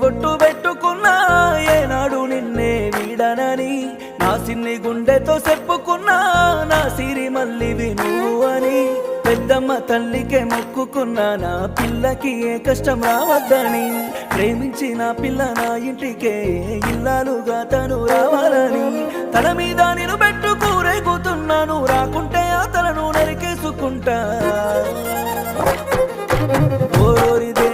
ఒట్టు పెట్టుకున్నా ఏనాడు నిన్నే వీడనని నా సిన్ని గుండెతో చెప్పుకున్నా నా సిరి మళ్ళీ విను అని పెద్దమ్మ తల్లికే మొక్కుకున్నా నా పిల్లకి ఏ కష్టం రావద్దని ప్రేమించిన పిల్ల నా ఇంటికే ఇల్లాలుగా తను రావాలని తల మీద నేను పెట్టు కూరేగుతున్నాను రాకుంటే ఆ తలను నరికేసుకుంటా ఓరిదే